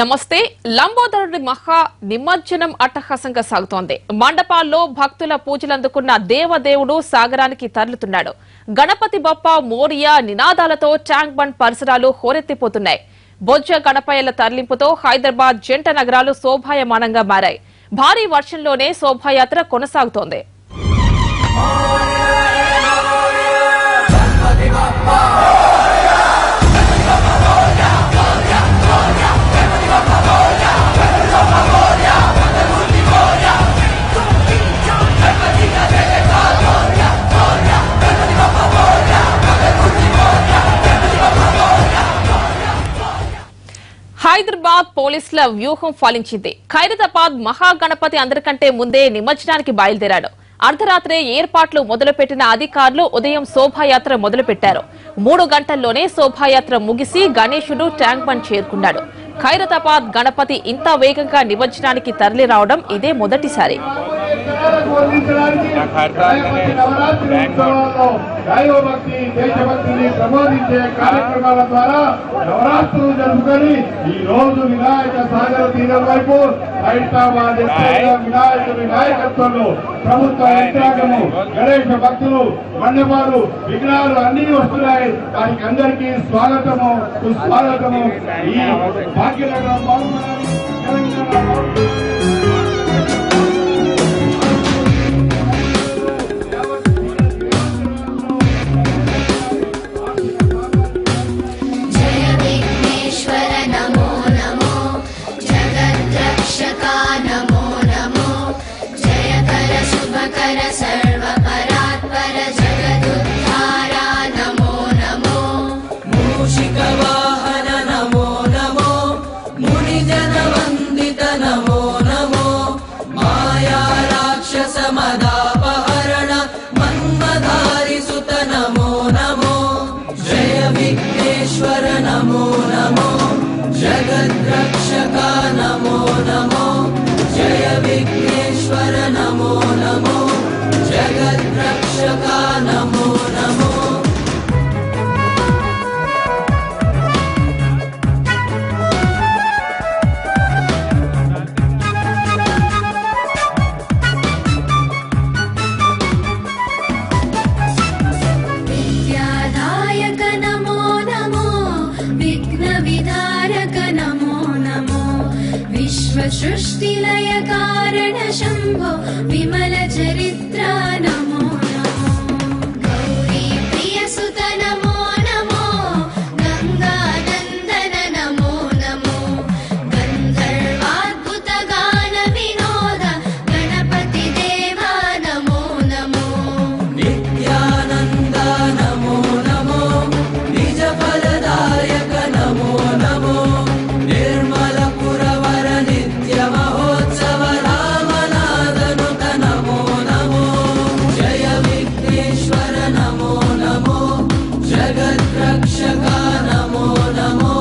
నమస్తే. లంబోదరుడి మహా నిమజ్జనం అట్టహాసంగా సాగుతోంది. మండపాల్లో భక్తుల పూజలందుకున్న దేవదేవుడు సాగరానికి తరలుతున్నాడు. గణపతి బప్ప మోరియా నినాదాలతో ట్యాంక్ బండ్ పరిసరాలు హోరెత్తిపోతున్నాయి. బొజ్జ గణపయ్యల తరలింపుతో హైదరాబాద్ జంట నగరాలు శోభాయమానంగా మారాయి. భారీ వర్షంలోనే శోభాయాత్ర కొనసాగుతోంది. హైదరాబాద్ పోలీసుల వ్యూహం ఫలించింది. ఖైరతాబాద్ మహాగణపతి అందరికంటే ముందే నిమజ్జనానికి బయలుదేరాడు. అర్ధరాత్రే ఏర్పాట్లు మొదలుపెట్టిన అధికారులు ఉదయం శోభాయాత్ర మొదలుపెట్టారు. 3 గంటల్లోనే శోభాయాత్ర ముగిసి గణేశుడు ట్యాంక్ బండ్ చేరుకున్నాడు. ఖైరతాబాద్ గణపతి ఇంత వేగంగా నిమజ్జనానికి తరలి రావడం ఇదే మొదటిసారి. దేశభక్తిని ప్రబోధించే కార్యక్రమాల ద్వారా నవరాత్రులు జరుపుకొని ఈ రోజు వినాయక సాగర తీరం వైపు హైదరాబాద్ వినాయకుడి నాయకత్వంలో ప్రభుత్వ యంత్రాంగము గణేష భక్తులు మండపాలు విగ్రహాలు అన్ని వస్తున్నాయి. వారికి అందరికీ స్వాగతము సుస్వాగతము. ఈ భాగ్యనగరం सृष्टिलय कारण शंभो विमल चरित्र नमो नमो गौरी प्रिय सुत नमो नमो गंगा नंदन नमो नमो गंधर्वाद्भुत गान विनोद गणपति देवा नमो नमो नित्यानंद नमो नमो निज फलदायक नमो नमो निर्मल पुरवर नित्य महोत्सव रामनादनुत नमो नमो जय विघ्नेश्वर नमो नमो जगद्रक्षक नमो नमो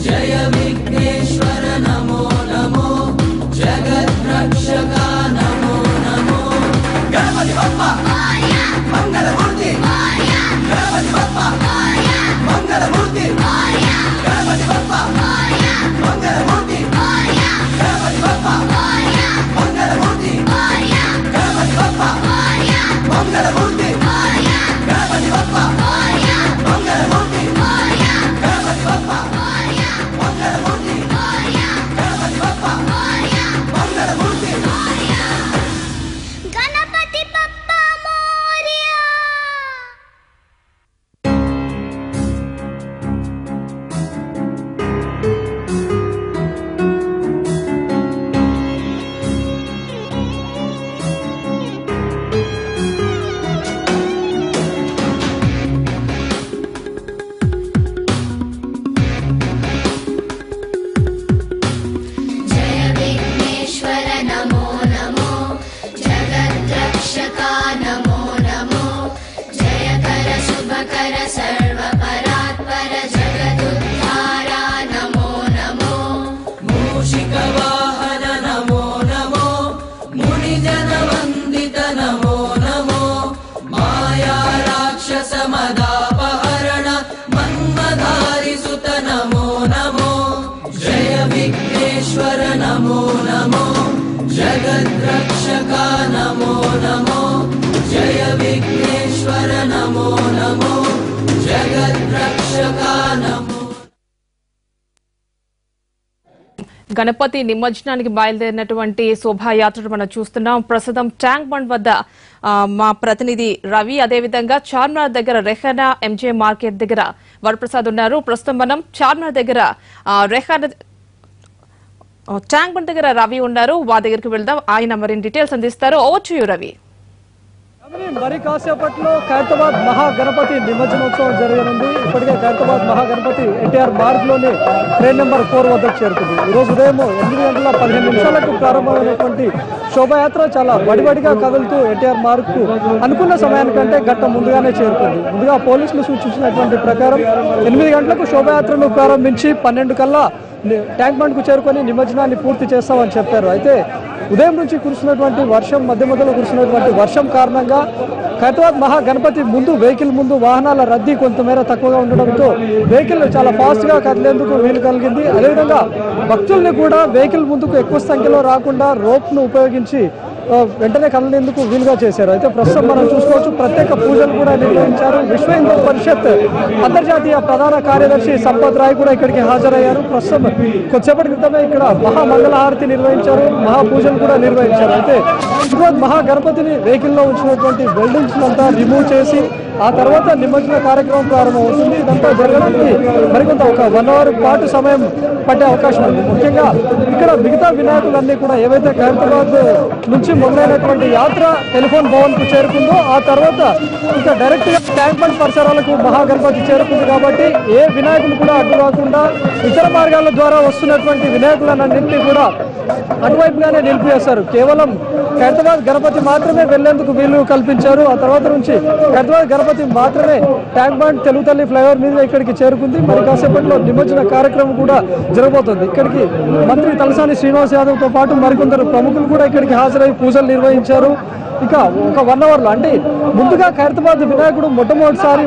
जय विघ्नेश्वर नमो नमो जगद्रक्षक नमो नमो गणपति बप्पा मंगलमूर्ति गणपति बप्पा मंगलमूर्ति गणपति बप्पा मंगलमूर्ति गणपति बप्पा मंगलमूर्ति गणपति बप्पा मंगलमूर्ति गणपति बप्पा मंगलमूर्ति गणपति बप्पा मंगलमूर्ति गणपति बप्पा मंगलमूर्ति गणपति बप्पा मोरया। जय विघ्नेश्वर नमो नमो जगद्रक्षक नमो नमो जय कर शुभ कर सर्व परात्पर जगदुद्धारा नमो नमो मूषिक वाहन नमो नमो मुनिजन वंदित नमो नमो माया राक्षस मदापहरण मन्मधारि सुत नमो नमो जय विघ्नेश्वर नमो नमो जगद्रक्षका नमो नमो जय विघ्नेश्वर नमो नमो जगद्रक्षका नमो। గణపతి నిమజ్జనానికి బయలుదేరినటువంటి శోభాయాత్రను మనం చూస్తున్నాం. ప్రస్తుతం ట్యాంక్ బండ్ వద్ద మా ప్రతినిధి రవి, అదేవిధంగా చార్మినార్ దగ్గర రెహానా ఎంజే మార్కెట్ దగ్గర వరప్రసాద్ ఉన్నారు. ప్రస్తుతం మనం చార్మినార్ దగ్గర రెహానా ట్యాంక్ బండ్ దగ్గర రవి ఉన్నారు. వారి దగ్గరికి వెళ్దాం, ఆయన మరిన్ని డీటెయిల్స్ అందిస్తారు. Over to you Ravi. మరి కాసేపట్లో ఖైరతాబాద్ మహాగణపతి నిమజ్జనోత్సవం జరగనుంది. ఇప్పటికే ఖైరతాబాద్ మహాగణపతి ఎన్టీఆర్ మార్గ్లోని ట్రైన్ నెంబర్ 4 వద్దకు చేరుకుంది. ఈరోజు ఉదయం 8:15 ప్రారంభమైనటువంటి శోభాయాత్ర చాలా వడివడిగా కదులుతూ ఎన్టీఆర్ మార్గ్కు అనుకున్న సమయానికంటే గంట ముందుగానే చేరుకుంది. ముందుగా పోలీసులు సూచించినటువంటి ప్రకారం 8 గంటలకు శోభాయాత్రను ప్రారంభించి 12 కల్లా ట్యాంక్ బండ్కు చేరుకొని నిమజ్జనాన్ని పూర్తి చేస్తామని చెప్పారు. అయితే ఉదయం నుంచి కురుస్తున్నటువంటి వర్షం, మధ్యలో కురుస్తున్నటువంటి వర్షం కారణంగా ఖైరతాబాద్ మహాగణపతి ముందు వెహికల్ ముందు వాహనాల రద్దీ కొంతమేర తక్కువగా ఉండడంతో వెహికల్ చాలా ఫాస్ట్ గా కదిలేందుకు వీలు కలిగింది. అదేవిధంగా భక్తుల్ని కూడా వెహికల్ ముందుకు ఎక్కువ సంఖ్యలో రాకుండా రోప్ ను ఉపయోగించి వెంటనే కదిలేందుకు వీలుగా చేశారు. అయితే ప్రస్తుతం మనం చూసుకోవచ్చు, ప్రత్యేక పూజలు కూడా నిర్వహించారు. విశ్వ హిందూ పరిషత్ అంతర్జాతీయ ప్రధాన కార్యదర్శి సంపత్ రాయ్ కూడా ఇక్కడికి హాజరయ్యారు. ప్రస్తుతం కొద్దిసేపటి క్రితమే ఇక్కడ మహామంగళహారతి నిర్వహించారు, మహాపూజలు కూడా నిర్వహించారు. అయితే మహాగణపతిని వెహికల్లో ఉంచినటువంటి వెల్డింగ్స్ అంతా రిమూవ్ చేసి ఆ తర్వాత నిమజ్జన కార్యక్రమం ప్రారంభమవుతుంది. ఇదంతా జరగడానికి మరికొంత ఒక 1 అవర్ పాటు సమయం పట్టే అవకాశం ఉంది. ముఖ్యంగా ఇక్కడ మిగతా వినాయకులన్నీ కూడా ఏవైతే ఖైరతాబాద్ నుంచి మొదలైనటువంటి యాత్ర టెలిఫోన్ భవన్ కు చేరుకుందో ఆ తర్వాత ఇంకా డైరెక్ట్ గా ట్యాంక్ బండ్ పరిసరాలకు మహాగణపతి చేరుకుంది. కాబట్టి ఏ వినాయకులు కూడా అడ్డు రాకుండా ఇతర మార్గాల ద్వారా వస్తున్నటువంటి వినాయకులన్నింటినీ కూడా అటువైపుగానే నిలిపివేస్తారు. కేవలం ఖైరతాబాద్ గణపతి మాత్రమే వెళ్లేందుకు వీలు కల్పించారు. ఆ తర్వాత నుంచి ఖైరతాబాద్ గణపతి మాత్రమే ట్యాంక్ బండ్ తెలుగు తల్లి ఫ్లైఓవర్ మీద ఇక్కడికి చేరుకుంది. మరి కాసేపట్లో నిమజ్జన కార్యక్రమం కూడా జరగబోతుంది. ఇక్కడికి మంత్రి తలసాని శ్రీనివాస్ యాదవ్ తో పాటు మరికొందరు ప్రముఖులు కూడా ఇక్కడికి హాజరై పూజలు నిర్వహించారు. ఇక ఒక 1 అవర్లో అంటే ముందుగా ఖైరతాబాద్ వినాయకుడు మొట్టమొదటిసారి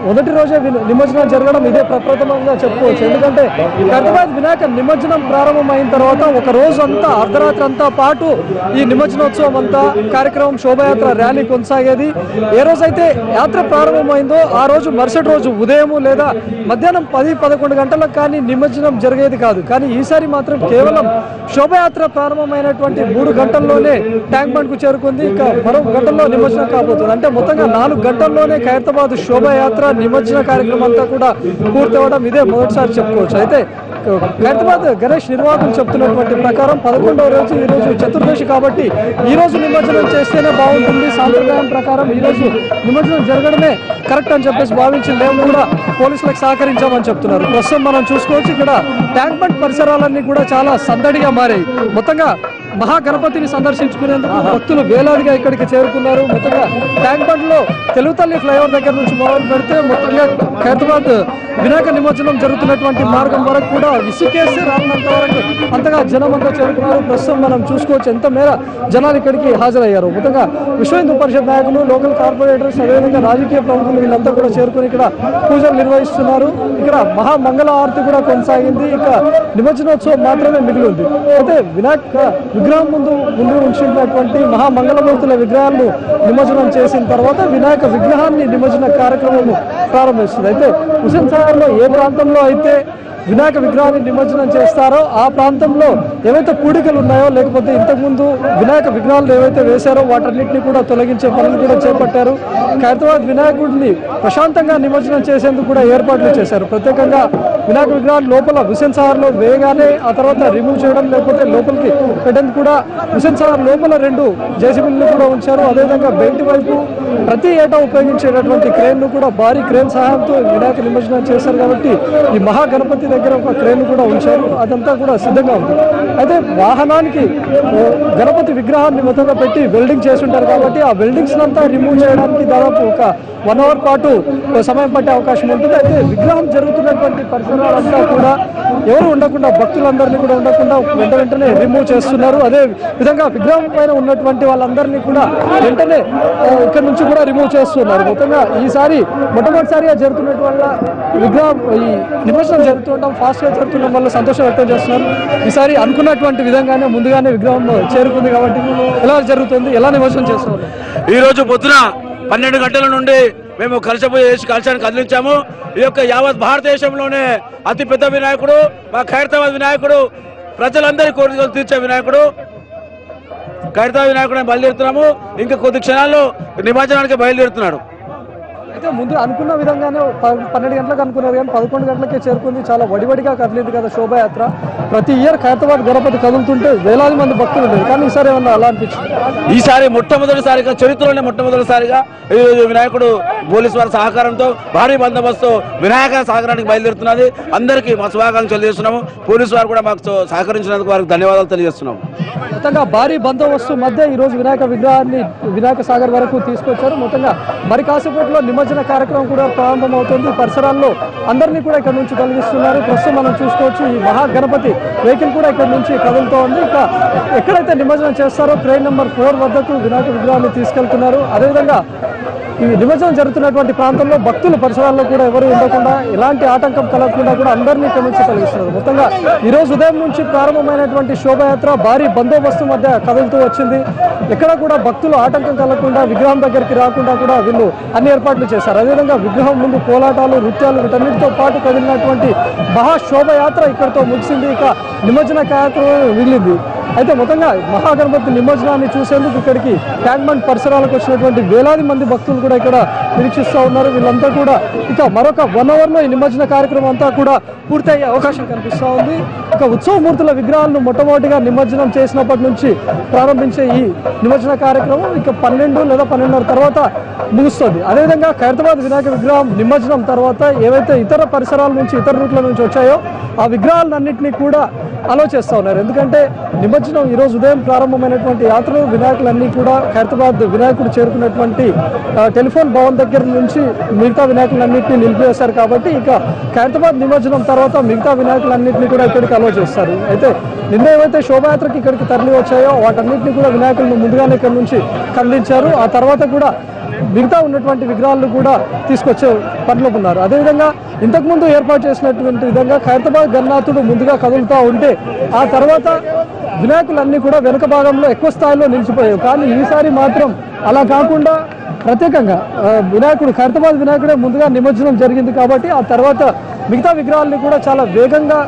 మొదటి రోజే నిమజ్జనం జరగడం ఇదే ప్రప్రథమంగా చెప్పుకోవచ్చు. ఎందుకంటే ఖైరతాబాద్ వినాయక నిమజ్జనం ప్రారంభమైన తర్వాత ఒక రోజు అంతా అర్ధరాత్రి అంతా పాటు ఈ నిమజ్జనోత్సవం అంతా కార్యక్రమం శోభాయాత్ర ర్యాలీ కొనసాగేది. ఏ రోజైతే యాత్ర ప్రారంభమైందో ఆ రోజు మరుసటి రోజు ఉదయం లేదా మధ్యాహ్నం 10-11 గంటలకు కానీ నిమజ్జనం జరిగేది కాదు. కానీ ఈసారి మాత్రం కేవలం శోభాయాత్ర ప్రారంభమైనటువంటి 3 గంటల్లోనే ట్యాంక్ బండ్ కు చేరుకుంది. ఇక మరో గంటల్లో నిమజ్జనం కాబోతుంది. అంటే మొత్తంగా 4 గంటల్లోనే ఖైరతాబాద్ శోభాయాత్ర నిమజ్జన కార్యక్రమం అంతా కూడా పూర్తవడం ఇదే మొదటిసారి చెప్పుకోవచ్చు. అయితే ఖైరతాబాద్ గణేష్ నిర్వాహకులు చెప్తున్నటువంటి ప్రకారం 11వ రోజు ఈ రోజు చతుర్దశి కాబట్టి ఈ రోజు నిమజ్జనం చేస్తేనే బాగుంటుంది. సాంప్రదాయం ప్రకారం ఈ రోజు నిమజ్జనం జరగడమే కరెక్ట్ అని చెప్పేసి భావించి మేము కూడా పోలీసులకు సహకరించామని చెప్తున్నారు. ప్రస్తుతం మనం చూసుకోవచ్చు, ఇక్కడ ట్యాంక్ బండ్ పరిసరాలన్నీ కూడా చాలా సందడిగా మారాయి. మొత్తంగా మహాగణపతిని సందర్శించుకునేందుకు భక్తులు వేలాదిగా ఇక్కడికి చేరుకున్నారు. మొత్తంగా ట్యాంక్ బండ్ లో తెలుగు తల్లి ఫ్లైఓవర్ దగ్గర నుంచి మొదలు పెడితే మొత్తంగా ఖైరతాబాద్ వినాయక నిమజ్జనం జరుగుతున్నటువంటి మార్గం వరకు కూడా ఇసుకేసి రానంత వరకు అంతగా జనం అంతా చేరుకున్నారు. ప్రస్తుతం మనం చూసుకోవచ్చు ఎంత మేర జనాలు ఇక్కడికి హాజరయ్యారు. మొత్తంగా విశ్వ హిందూ పరిషత్ నాయకులు, లోకల్ కార్పొరేటర్స్, అదేవిధంగా రాజకీయ ప్రముఖులు వీళ్ళంతా కూడా చేరుకుని ఇక్కడ పూజలు నిర్వహిస్తున్నారు. ఇక్కడ మహామంగళ హారతి కూడా కొనసాగింది. ఇక నిమజ్జనోత్సవం మాత్రమే మిగిలి ఉంది. అయితే వినాయక విగ్రహం ముందు ఉంచినటువంటి మహామంగళమూర్తుల విగ్రహాలను నిమజ్జనం చేసిన తర్వాత వినాయక విగ్రహాన్ని నిమజ్జన కార్యక్రమం ప్రారంభిస్తుంది. అయితే హుస్సేన్ సాగర్ లో ఏ ప్రాంతంలో అయితే వినాయక విగ్రహాన్ని నిమజ్జనం చేస్తారో ఆ ప్రాంతంలో ఏవైతే పూడికలు ఉన్నాయో లేకపోతే ఇంతకుముందు వినాయక విగ్రహాలు ఏవైతే వేశారో వాటన్నిటిని కూడా తొలగించే పనులు కూడా చేపట్టారు. ఖైరతాబాద్ వినాయకుడిని ప్రశాంతంగా నిమజ్జనం చేసేందుకు కూడా ఏర్పాట్లు చేశారు. ప్రత్యేకంగా వినాయక విగ్రహాలు లోపల హుస్సేన్ సాగర్ లో వేయగానే ఆ తర్వాత రిమూవ్ చేయడం లేకపోతే లోపలికి పెట్టేందుకు కూడా హుస్సేన్ సాగర్ లోపల 2 జేసీబీలను కూడా ఉంచారు. అదేవిధంగా బయటి వైపు ప్రతి ఏటా ఉపయోగించేటటువంటి క్రేన్ ను కూడా భారీ క్రేన్ సహాయంతో వినాయక నిమజ్జనం చేశారు. కాబట్టి ఈ మహాగణపతి దగ్గర ఒక క్రేన్ కూడా ఉంచారు. అదంతా కూడా సిద్ధంగా ఉంది. అయితే వాహనానికి గణపతి విగ్రహాన్ని మొత్తంగా పెట్టి వెల్డింగ్ చేసి ఉంటారు కాబట్టి ఆ వెల్డింగ్స్ అంతా రిమూవ్ చేయడానికి దాదాపు ఒక 1 అవర్ పాటు సమయం పట్టే అవకాశం ఉంటుంది. అయితే విగ్రహం జరుగుతున్నటువంటి పరిసరాలంతా కూడా ఎవరు ఉండకుండా భక్తులందరినీ కూడా ఉండకుండా వెంటనే రిమూవ్ చేస్తున్నారు. అదే విధంగా విగ్రహం పైన ఉన్నటువంటి వాళ్ళందరినీ కూడా వెంటనే ఇక్కడ నుంచి కూడా రిమూవ్ చేస్తున్నారు. మొత్తంగా ఈసారి మొట్టమొదటిసారిగా జరుగుతున్నటువంటి విగ్రహం ఈ నిమజ్జనం జరుగుతుండగా జరుగుతుండడం ఫాస్ట్గా జరుగుతుండడం వల్ల సంతోషం వ్యక్తం చేస్తున్నారు. ఈసారి అనుకున్నటువంటి విధంగానే ముందుగానే విగ్రహం చేరుకుంది కాబట్టి ఎలా జరుగుతుంది, ఎలా నిమజ్జనం చేస్తున్నారు? ఈ రోజు పొద్దున 12 గంటల నుండి మేము కలశాన్ని కదిలించాము. ఈ యొక్క యావత్ భారతదేశంలోనే అతి పెద్ద వినాయకుడు మా ఖైరతాబాద్ వినాయకుడు, ప్రజలందరి కోరికలు తీర్చే వినాయకుడు ఖైరతాబాద్ వినాయకుడు బయలుదేరుతున్నాము. ఇంకా కొద్ది క్షణాల్లో నిమజ్జనానికి బయలుదేరుతున్నాడు. అయితే ముందు అనుకున్న విధంగానే 12 గంటలకు అనుకున్నారు కానీ 11 గంటలకే చేరుకుంది. చాలా వడివడిగా కదిలింది కదా శోభాయాత్ర. ప్రతి ఇయర్ ఖైరతాబాద్ గణపతి కదులుతుంటే వేలాది మంది భక్తులు ఉండేది, కానీ ఈసారి ఏమన్నా అలా అనిపించింది? ఈసారి మొట్టమొదటిసారిగా చరిత్రలోనే మొట్టమొదటిసారిగా వినాయకుడు పోలీసు వారి సహకారంతో భారీ బందోబస్తు వినాయక సాగరానికి బయలుదేరుతున్నది. అందరికీ మా శుభాకాంక్షలు తెలియజేస్తున్నాము. పోలీసు వారు కూడా మాకు సహకరించినందుకు వారికి ధన్యవాదాలు తెలియజేస్తున్నాము. మొత్తంగా భారీ బందోబస్తు మధ్య ఈ రోజు వినాయక విగ్రహాన్ని వినాయక సాగర్ వరకు తీసుకొచ్చారు. మొత్తంగా మరి కాసేపట్లో నిమజ్జన కార్యక్రమం కూడా ప్రారంభమవుతుంది. పరిసరాల్లో అందరినీ కూడా ఇక్కడ నుంచి తొలగిస్తున్నారు. ప్రస్తుతం మనం చూసుకోవచ్చు ఈ మహాగణపతి వెహికల్ కూడా ఇక్కడ నుంచి కదులుతూ ఉంది. ఇక ఎక్కడైతే నిమజ్జనం చేస్తారో ట్రైన్ నెంబర్ 4 వద్దకు వినాయక విగ్రహాన్ని తీసుకెళ్తున్నారు. అదేవిధంగా ఈ నిమజ్జనం జరుగుతున్నటువంటి ప్రాంతంలో భక్తులు పరిసరాల్లో కూడా ఎవరు ఉండకుండా ఎలాంటి ఆటంకం కలగకుండా కూడా అందరినీ ఇక్కడ నుంచి తొలగిస్తున్నారు. మొత్తంగా ఈ రోజు ఉదయం నుంచి ప్రారంభమైనటువంటి శోభాయాత్ర భారీ బందోబస్తు మధ్య కదులుతూ వచ్చింది. ఎక్కడ కూడా భక్తులు ఆటంకం కలగకుండా విగ్రహం దగ్గరికి రాకుండా కూడా వీళ్ళు అన్ని ఏర్పాట్లు చేశారు. అదేవిధంగా విగ్రహం ముందు కోలాటాలు, నృత్యాలు వీటన్నిటితో పాటు కదిలినటువంటి మహాశోభయాత్ర ఇక్కడితో ముగిసింది. ఇక నిమజ్జన కార్యక్రమం మిగిలింది. అయితే మొత్తంగా మహాగణపతి నిమజ్జనాన్ని చూసేందుకు ఇక్కడికి ట్యాంక్బండ్ పరిసరాలకు వచ్చినటువంటి వేలాది మంది భక్తులు కూడా ఇక్కడ నిరీక్షిస్తూ ఉన్నారు. వీళ్ళంతా కూడా ఇక మరొక 1 అవర్లో ఈ నిమజ్జన కార్యక్రమం అంతా కూడా పూర్తయ్యే అవకాశం కనిపిస్తూ ఉంది. ఇక ఉత్సవమూర్తుల విగ్రహాలను మొట్టమొదటిగా నిమజ్జనం చేసినప్పటి నుంచి ప్రారంభించే ఈ నిమజ్జన కార్యక్రమం ఇక 12 లేదా 12:30 తర్వాత ముగుస్తుంది. అదేవిధంగా ఖైరతాబాద్ వినాయక విగ్రహం నిమజ్జనం తర్వాత ఏవైతే ఇతర పరిసరాల నుంచి ఇతర రూట్ల నుంచి వచ్చాయో ఆ విగ్రహాలన్నింటినీ కూడా అలో చేస్తూ ఉన్నారు. ఎందుకంటే నిమజ్జనం ఈరోజు ఉదయం ప్రారంభమైనటువంటి యాత్రలు వినాయకులన్నీ కూడా ఖైరతాబాద్ వినాయకుడు చేరుకున్నటువంటి టెలిఫోన్ భవన్ దగ్గర నుంచి మిగతా వినాయకులన్నింటినీ నిలిపివేశారు. కాబట్టి ఇక ఖైరతాబాద్ నిమజ్జనం తర్వాత మిగతా వినాయకులన్నింటినీ కూడా ఇక్కడికి అలో చేస్తారు. అయితే నిన్న ఏవైతే శోభాయాత్రకి ఇక్కడికి తరలి వచ్చాయో వాటన్నింటినీ కూడా వినాయకులను ముందుగానే ఇక్కడ నుంచి కదిలించారు. ఆ తర్వాత కూడా మిగతా ఉన్నటువంటి విగ్రహాలను కూడా తీసుకొచ్చే పనిలో ఉన్నారు. అదేవిధంగా ఇంతకుముందు ఏర్పాటు చేసినటువంటి విధంగా ఖైరతాబాద్ గణనాథుడు ముందుగా కదులుతూ ఉంటే ఆ తర్వాత వినాయకులన్నీ కూడా వెనుక భాగంలో ఎక్కువ స్థాయిలో నిలిచిపోయాయి. కానీ ఈసారి మాత్రం అలా కాకుండా ప్రత్యేకంగా వినాయకుడు ఖైరతాబాద్ వినాయకుడే ముందుగా నిమజ్జనం జరిగింది కాబట్టి ఆ తర్వాత మిగతా విగ్రహాలని కూడా చాలా వేగంగా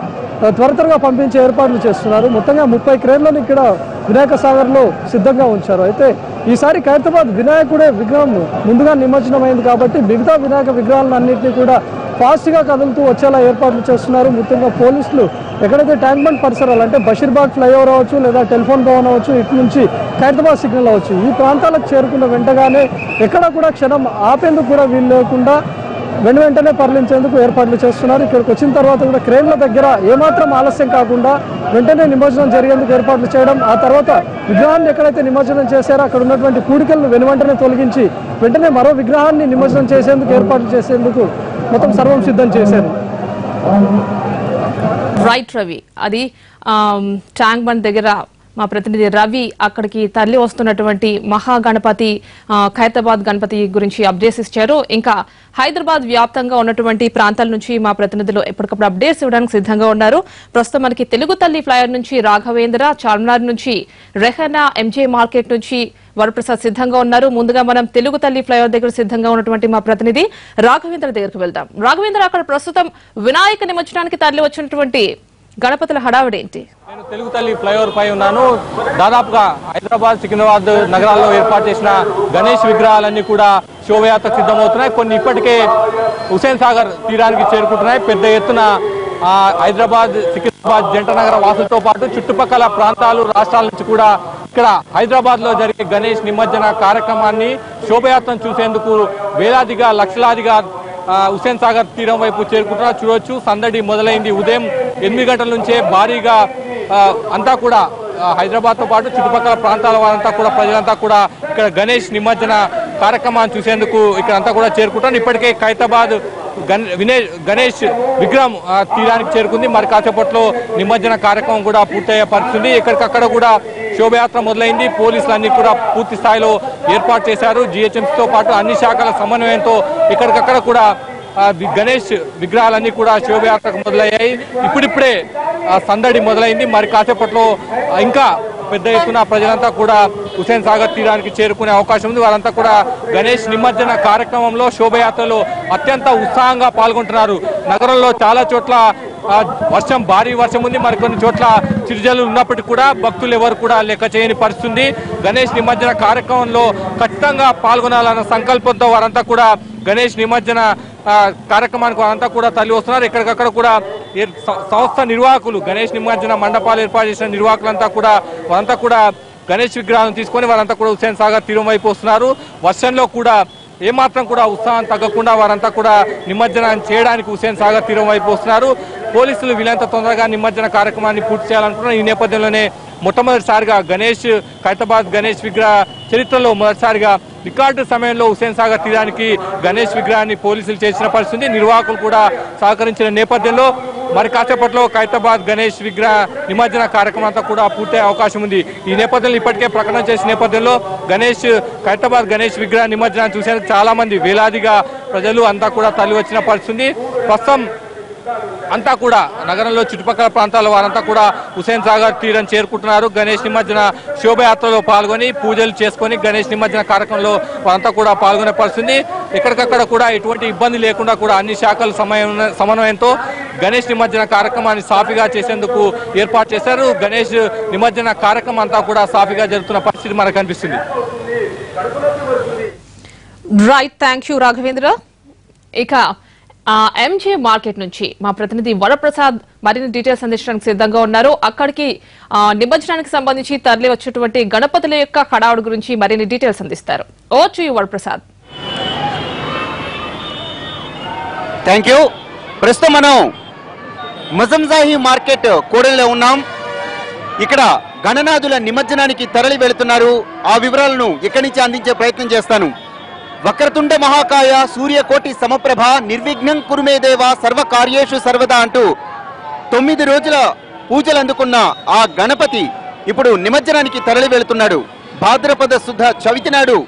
త్వరగా పంపించే ఏర్పాట్లు చేస్తున్నారు. మొత్తంగా 30 క్రేన్లను ఇక్కడ వినాయక సాగర్లో సిద్ధంగా ఉంచారు. అయితే ఈసారి ఖైరతాబాద్ వినాయకుడే విగ్రహం ముందుగా నిమజ్జనం అయింది కాబట్టి మిగతా వినాయక విగ్రహాలన్నింటినీ కూడా ఫాస్ట్గా కదులుతూ వచ్చేలా ఏర్పాట్లు చేస్తున్నారు. ముఖ్యంగా పోలీసులు ఎక్కడైతే ట్యాంక్బండ్ పరిసరాలు అంటే బషీర్బాగ్ ఫ్లైఓవర్ అవ్వచ్చు లేదా టెలిఫోన్ భవన్ అవ్వచ్చు, ఇటు నుంచి ఖైరతాబాద్ సిగ్నల్ అవ్వచ్చు, ఈ ప్రాంతాలకు చేరుకున్న వెంటనే ఎక్కడ కూడా క్షణం ఆపేందుకు కూడా వీలు లేకుండా వెంటనే తరలించేందుకు ఏర్పాట్లు చేస్తున్నారు. ఇక్కడికి వచ్చిన తర్వాత కూడా క్రేన్ల దగ్గర ఏమాత్రం ఆలస్యం కాకుండా వెంటనే నిమజ్జనం జరిగేందుకు ఏర్పాట్లు చేయడం, ఆ తర్వాత విగ్రహాన్ని ఎక్కడైతే నిమజ్జనం చేశారో అక్కడ ఉన్నటువంటి కూడికలను వెనువెంటనే తొలగించి వెంటనే మరో విగ్రహాన్ని నిమజ్జనం చేసేందుకు ఏర్పాట్లు చేసేందుకు మొత్తం సర్వం సిద్ధం చేశారు. రైట్ రవి, అది ట్యాంక్ బండ్ దగ్గర మా ప్రతినిధి రవి అక్కడికి తరలి వస్తున్నటువంటి మహాగణపతి ఖైరతాబాద్ గణపతి గురించి అప్డేట్స్ ఇచ్చారు. ఇంకా హైదరాబాద్ వ్యాప్తంగా ఉన్నటువంటి ప్రాంతాల నుంచి మా ప్రతినిధులు ఎప్పటికప్పుడు అప్డేట్స్ ఇవ్వడానికి సిద్ధంగా ఉన్నారు. ప్రస్తుతం మనకి తెలుగు తల్లి ఫ్లైఓవర్ నుంచి రాఘవేంద్ర, చార్మినార్ నుంచి రెహనా, ఎంజే మార్కెట్ నుంచి వరప్రసాద్ సిద్ధంగా ఉన్నారు. ముందుగా మనం తెలుగు తల్లి ఫ్లైఓవర్ దగ్గర సిద్ధంగా ఉన్నటువంటి మా ప్రతినిధి రాఘవేంద్ర దగ్గరకు వెళ్దాం. రాఘవేంద్ర, అక్కడ ప్రస్తుతం వినాయక నిమజ్జనానికి తరలి వచ్చినటువంటి గణపతుల హడావిడి ఏంటి? నేను తెలుగు తల్లి ఫ్లైఓవర్ పై ఉన్నాను. దాదాపుగా హైదరాబాద్, సికింద్రాబాద్ నగరాల్లో ఏర్పాటు చేసిన గణేష్ విగ్రహాలన్నీ కూడా శోభయాత్ర సిద్ధమవుతున్నాయి. కొన్ని ఇప్పటికే హుసేన్ సాగర్ తీరానికి చేరుకుంటున్నాయి. పెద్ద ఎత్తున హైదరాబాద్, సికింద్రాబాద్ జంట నగర వాసులతో పాటు చుట్టుపక్కల ప్రాంతాలు, రాష్ట్రాల నుంచి కూడా ఇక్కడ హైదరాబాద్ లో జరిగే గణేష్ నిమజ్జన కార్యక్రమాన్ని, శోభయాత్రను చూసేందుకు వేలాదిగా, లక్షలాదిగా హుసేన్ సాగర్ తీరం వైపు చేరుకుంటున్నారు. చూడొచ్చు, సందడి మొదలైంది. ఉదయం 8 గంటల నుంచే భారీగా అంతా కూడా హైదరాబాద్ తో పాటు చుట్టుపక్కల ప్రాంతాల వారంతా కూడా, ప్రజలంతా కూడా ఇక్కడ గణేష్ నిమజ్జన కార్యక్రమాన్ని చూసేందుకు ఇక్కడ అంతా కూడా చేరుకుంటారు. ఇప్పటికే ఖైరతాబాద్ గణేష్ విగ్రహం తీరానికి చేరుకుంది. మరి కాసేపట్లో నిమజ్జన కార్యక్రమం కూడా పూర్తయ్యే పరిస్థితి. ఎక్కడికక్కడ కూడా శోభయాత్ర మొదలైంది. పోలీసులన్నీ కూడా పూర్తి స్థాయిలో ఏర్పాటు చేశారు. GHMCతో పాటు అన్ని శాఖల సమన్వయంతో ఎక్కడికక్కడ కూడా గణేష్ విగ్రహాలన్నీ కూడా శోభయాత్రకు మొదలయ్యాయి. ఇప్పుడిప్పుడే సందడి మొదలైంది. మరి కాసేపట్లో ఇంకా పెద్ద ఎత్తున ప్రజలంతా కూడా హుస్సేన్ సాగర్ తీరానికి చేరుకునే అవకాశం ఉంది. వారంతా కూడా గణేష్ నిమజ్జన కార్యక్రమంలో శోభయాత్రలో అత్యంత ఉత్సాహంగా పాల్గొంటున్నారు. నగరంలో చాలా చోట్ల భారీ వర్షం ఉంది. మరికొన్ని చోట్ల చిరుజల్లు ఉన్నప్పటికీ కూడా భక్తులు ఎవరు కూడా లెక్క చేయని పరిస్థితుంది. గణేష్ నిమజ్జన కార్యక్రమంలో ఖచ్చితంగా పాల్గొనాలన్న సంకల్పంతో వారంతా కూడా గణేష్ నిమజ్జన కార్యక్రమానికి వారంతా కూడా తరలి వస్తున్నారు. ఎక్కడికక్కడ కూడా సంస్థ నిర్వాహకులు గణేష్ నిమజ్జన మండపాలు ఏర్పాటు చేసిన నిర్వాహకులంతా కూడా వారంతా కూడా గణేష్ విగ్రహాలను తీసుకొని వారంతా కూడా హుస్సేన్ సాగర్ తీరం వైపు వస్తున్నారు. వర్షంలో కూడా ఏమాత్రం కూడా ఉత్సాహం తగ్గకుండా వారంతా కూడా నిమజ్జనం చేయడానికి హుస్సేన్ సాగర్ తీరం వైపు వస్తున్నారు. పోలీసులు వీలంత తొందరగా నిమజ్జన కార్యక్రమాన్ని పూర్తి చేయాలనుకుంటున్నారు. ఈ నేపథ్యంలోనే మొట్టమొదటిసారిగా ఖైరతాబాద్ గణేష్ విగ్రహ చరిత్రలో మొదటిసారిగా రికార్డు సమయంలో హుస్సేన్ సాగర్ తీరానికి గణేష్ విగ్రహాన్ని పోలీసులు చేసిన పరిస్థితి. నిర్వాహకులు కూడా సహకరించిన నేపథ్యంలో మరి కాసేపట్లో ఖైరతాబాద్ గణేష్ విగ్రహ నిమజ్జన కార్యక్రమం అంతా కూడా పూర్తయ్యే అవకాశం ఉంది. ఈ నేపథ్యంలో ఇప్పటికే ప్రకటన చేసిన నేపథ్యంలో ఖైరతాబాద్ గణేష్ విగ్రహ నిమజ్జనాన్ని చూసేందుకు చాలా మంది వేలాదిగా ప్రజలు అంతా కూడా తరలి వచ్చిన పరిస్థితి. ప్రస్తుతం అంతా కూడా నగరంలో చుట్టుపక్కల ప్రాంతాల వారంతా కూడా హుస్సేన్ సాగర్ తీరం చేరుకుంటున్నారు. గణేష్ నిమజ్జన శోభయాత్రలో పాల్గొని పూజలు చేసుకొని గణేష్ నిమజ్జన కార్యక్రమంలో వారంతా కూడా పాల్గొనే పరిస్థితి. ఎక్కడికక్కడ కూడా ఎటువంటి ఇబ్బంది లేకుండా కూడా అన్ని శాఖల సమన్వయంతో గణేష్ నిమజ్జన కార్యక్రమాన్ని సాఫీగా చేసేందుకు ఏర్పాటు చేశారు. గణేష్ నిమజ్జన కార్యక్రమం అంతా కూడా సాఫీగా జరుగుతున్న పరిస్థితి మనకు కనిపిస్తుంది. Right, thank you Raghavendra. ఇక ఎంజే మార్కెట్ నుంచి మా ప్రతినిధి వరప్రసాద్ మరిన్ని డీటెయిల్స్ అందించడానికి సిద్ధంగా ఉన్నారు. అక్కడికి నిమజ్జనానికి సంబంధించి తరలి వచ్చేటువంటి గణపతుల యొక్క హడావుడి గురించి మరిన్ని డీటెయిల్స్ అందిస్తారు. Over to you Varaprasad. Thank you. ప్రస్తుతం మనం మజంజాహి మార్కెట్ కూడలిలో ఉన్నాం. ఇక్కడ గణనాథుల నిమజ్జనానికి తరలి వెళుతున్నారు. ఆ వివరాలను ఇక్కడి నుంచి అందించే ప్రయత్నం చేస్తాను. వక్రతుండ మహాకాయ సూర్యకోటి సమప్రభ నిర్విఘ్నం కురుమే దేవ సర్వకార్యేషు సర్వదా అంటూ 9 రోజుల పూజలు అందుకున్న ఆ గణపతి ఇప్పుడు నిమజ్జనానికి తరలి వెళుతున్నాడు. భాద్రపద శుద్ధ చవితి నాడు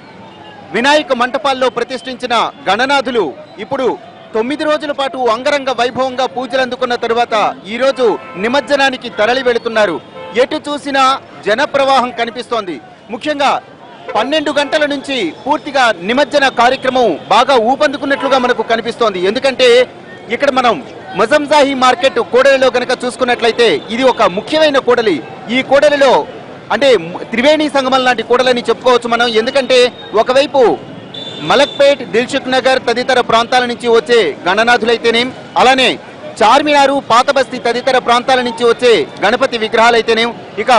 వినాయక మంటపాల్లో ప్రతిష్ఠించిన గణనాథులు ఇప్పుడు 9 రోజుల పాటు అంగరంగ వైభవంగా పూజలు అందుకున్న తరువాత ఈ రోజు నిమజ్జనానికి తరలి వెళుతున్నారు. ఎటు చూసినా జన ప్రవాహం కనిపిస్తోంది. ముఖ్యంగా 12 గంటల నుంచి పూర్తిగా నిమజ్జన కార్యక్రమం బాగా ఊపందుకున్నట్లుగా మనకు కనిపిస్తోంది. ఎందుకంటే ఇక్కడ మనం మజంజాహి మార్కెట్ కూడలిలో గనక చూసుకున్నట్లయితే ఇది ఒక ముఖ్యమైన కూడలి. ఈ కూడలిలో అంటే త్రివేణి సంగమం లాంటి కూడలని చెప్పుకోవచ్చు మనం. ఎందుకంటే ఒకవైపు మలక్పేట్, దిల్సుఖ్ నగర్ తదితర ప్రాంతాల నుంచి వచ్చే గణనాథులైతేనేం, అలానే చార్మినారు, పాత బస్తీ తదితర ప్రాంతాల నుంచి వచ్చే గణపతి విగ్రహాలైతేనేం, ఇక